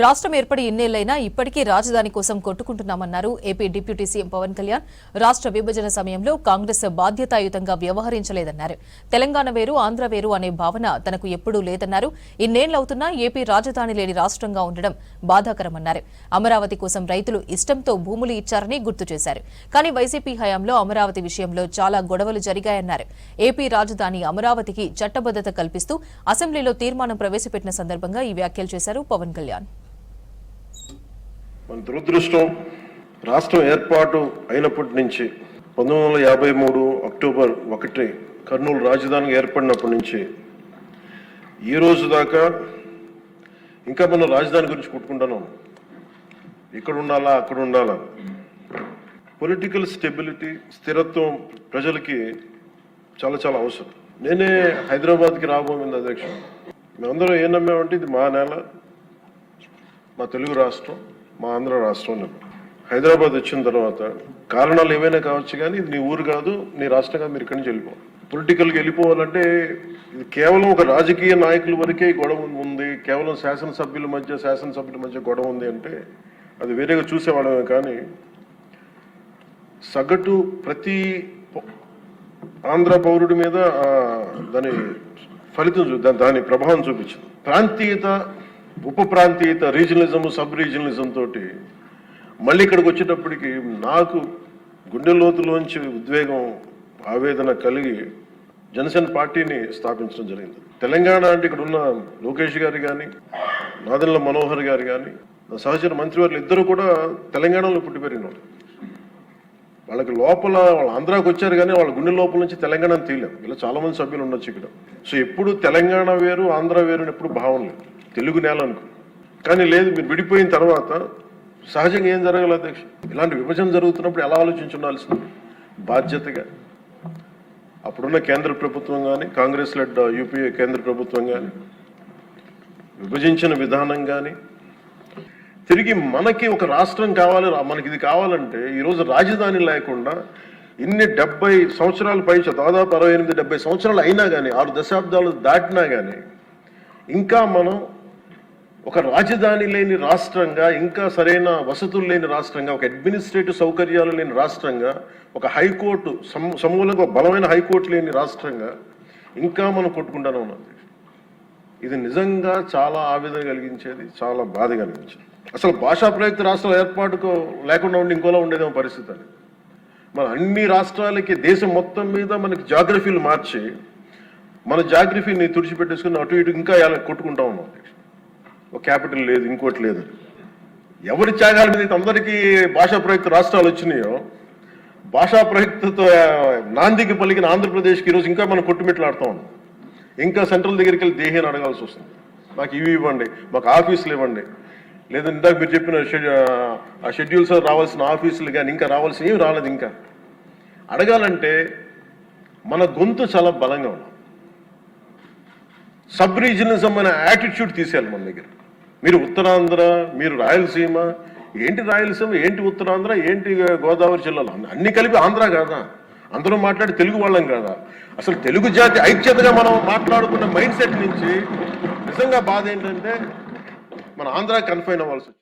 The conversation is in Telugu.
రాష్ట్రం ఏర్పడి ఇన్నేళ్లైనా ఇప్పటికీ రాజధాని కోసం కొట్టుకుంటున్నామన్నారు AP deputy CM Pawan Kalyan. రాష్ట్ర విభజన సమయంలో కాంగ్రెస్ బాధ్యతాయుతంగా వ్యవహరించలేదన్నారు. తెలంగాణ వేరు ఆంధ్ర వేరు అనే భావన తనకు ఎప్పుడూ లేదన్నారు. ఇన్నేళ్లవుతున్నా ఏపీ రాజధాని లేని రాష్ట్రంగా ఉండడం బాధాకరమన్నారు. అమరావతి కోసం రైతులు ఇష్టంతో భూములు ఇచ్చారని గుర్తు చేశారు. కానీ వైసీపీ హయాంలో అమరావతి విషయంలో చాలా గొడవలు జరిగాయన్నారు. ఏపీ రాజధాని అమరావతికి చట్టబద్దత కల్పిస్తూ అసెంబ్లీలో తీర్మానం ప్రవేశపెట్టిన సందర్భంగా ఈ వ్యాఖ్యలు చేశారు పవన్ కళ్యాణ్. మన దురదృష్టం, రాష్ట్రం ఏర్పాటు అయినప్పటి నుంచి 1953 అక్టోబర్ 1 కర్నూలు రాజధానిగా ఏర్పడినప్పటి నుంచి ఈ రోజు దాకా ఇంకా మనం రాజధాని గురించి కొట్టుకుంటున్నాం. ఇక్కడ ఉండాలా, అక్కడ ఉండాలా. పొలిటికల్ స్టెబిలిటీ, స్థిరత్వం ప్రజలకి చాలా చాలా అవసరం. నేనే హైదరాబాద్కి రాబోయింది అధ్యక్ష. మేమందరం ఏం నమ్మామంటే ఇది మా నేల, మా తెలుగు రాష్ట్రం, మా ఆంధ్ర రాష్ట్రం. హైదరాబాద్ వచ్చిన తర్వాత కారణాలు ఏవైనా కావచ్చు, కానీ ఇది నీ ఊరు కాదు, నీ రాష్ట్రం కాదు, మీరు ఇక్కడి నుంచి వెళ్ళిపోవాలి. పొలిటికల్గా వెళ్ళిపోవాలంటే ఇది కేవలం ఒక రాజకీయ నాయకుల వరకే గొడవ ఉంది, కేవలం శాసనసభ్యుల మధ్య గొడవ ఉంది అంటే అది వేరేగా చూసేవాళ్ళమే. కానీ సగటు ప్రతి ఆంధ్ర పౌరుడి మీద దాని ఫలితం, దాని ప్రభావం చూపించింది. ప్రాంతీయత, ఉప ప్రాంతీయత, రీజనలిజం, సబ్ రీజనలిజం తోటి మళ్ళీ ఇక్కడికి వచ్చేటప్పటికి నాకు గుండె లోతులోంచి ఉద్వేగం, ఆవేదన కలిగి జనసేన పార్టీని స్థాపించడం జరిగింది. తెలంగాణ అంటే ఇక్కడ ఉన్న లోకేష్ గారు కానీ, నాదెండ్ల మనోహర్ గారు కానీ, నా సహచర మంత్రివర్యులు ఇద్దరు కూడా తెలంగాణలో పుట్టి పెరిగిన వాళ్ళు. వాళ్ళకి లోపల వాళ్ళు ఆంధ్రాకి వచ్చారు, కానీ వాళ్ళ గుండె లోపల నుంచి తెలంగాణను తీయలేం. ఇలా చాలా మంది సభ్యులు ఉండొచ్చు ఇక్కడ. సో ఎప్పుడు తెలంగాణ వేరు ఆంధ్ర వేరు అని ఎప్పుడు భావన లేదు, తెలుగు నేల అనుకో. కానీ లేదు, మీరు విడిపోయిన తర్వాత సహజంగా ఏం జరగాలి అధ్యక్ష? ఇలాంటి విభజన జరుగుతున్నప్పుడు ఎలా ఆలోచించి ఉండాల్సింది? బాధ్యతగా అప్పుడున్న కేంద్ర ప్రభుత్వం కానీ, కాంగ్రెస్ లెడ్ యూపీఏ కేంద్ర ప్రభుత్వం కానీ విభజించిన విధానం కానీ, తిరిగి మనకి ఒక రాష్ట్రం కావాలి, మనకి ఇది కావాలంటే ఈరోజు రాజధాని లేకుండా ఇన్ని 70 సంవత్సరాల పై, దాదాపు 68-70 సంవత్సరాలు అయినా కానీ, 6 దశాబ్దాలు దాటినా కానీ ఇంకా మనం ఒక రాజధాని లేని రాష్ట్రంగా, ఇంకా సరైన వసతులు లేని రాష్ట్రంగా, ఒక అడ్మినిస్ట్రేటివ్ సౌకర్యాలు లేని రాష్ట్రంగా, ఒక హైకోర్టు సమూలంగా బలమైన హైకోర్టు లేని రాష్ట్రంగా ఇంకా మనం కొట్టుకుంటానే ఉన్నాం. ఇది నిజంగా చాలా ఆవేదన కలిగించేది, చాలా బాధ కలిగించేది. అసలు భాషా ప్రయుక్త రాష్ట్రాల ఏర్పాటుకు లేకుండా ఉండి ఇంకోలా ఉండేదేమో పరిస్థితి అని. మన అన్ని రాష్ట్రాలకి, దేశం మొత్తం మీద మనకి జాగ్రఫీలు మార్చి మన జాగ్రఫీని తుడిచిపెట్టేసుకుని అటు ఇటు ఇంకా కొట్టుకుంటా ఉన్నాం. ఒక క్యాపిటల్ లేదు, ఇంకోటి లేదు. ఎవరి త్యాగాల మీద అందరికీ భాషా ప్రయుక్త రాష్ట్రాలు వచ్చినాయో, భాషా ప్రయుక్తతో నాందికి పలికిన ఆంధ్రప్రదేశ్కి ఈరోజు ఇంకా మనం కొట్టుమిట్లాడుతూ ఉన్నాం. ఇంకా సెంట్రల్ దగ్గరికి వెళ్ళి దేహాన్ని అడగాల్సి వస్తుంది. మాకు ఇవి ఇవ్వండి, మాకు ఆఫీసులు ఇవ్వండి, లేదా ఇందాక మీరు చెప్పిన ఆ షెడ్యూల్స్ రావాల్సిన ఆఫీసులు కానీ ఇంకా రావాల్సిన ఏమి రాలేదు. ఇంకా అడగాలంటే మన గొంతు చాలా బలంగా ఉన్నాం. సబ్ రీజనలిజం అనే యాటిట్యూడ్ తీసేయాలి మన దగ్గర. మీరు ఉత్తరాంధ్ర, మీరు రాయలసీమ, ఏంటి రాయలసీమ, ఏంటి ఉత్తరాంధ్ర, ఏంటి గోదావరి జిల్లాలో అన్ని కలిపి ఆంధ్ర కాదా? అందరూ మాట్లాడి తెలుగు వాళ్ళం కాదా? అసలు తెలుగు జాతి ఐక్యతగా మనం మాట్లాడుకున్న మైండ్ సెట్ నుంచి నిజంగా బాధ ఏంటంటే మన ఆంధ్ర కన్ఫైన్ అవ్వాల్సి వచ్చింది.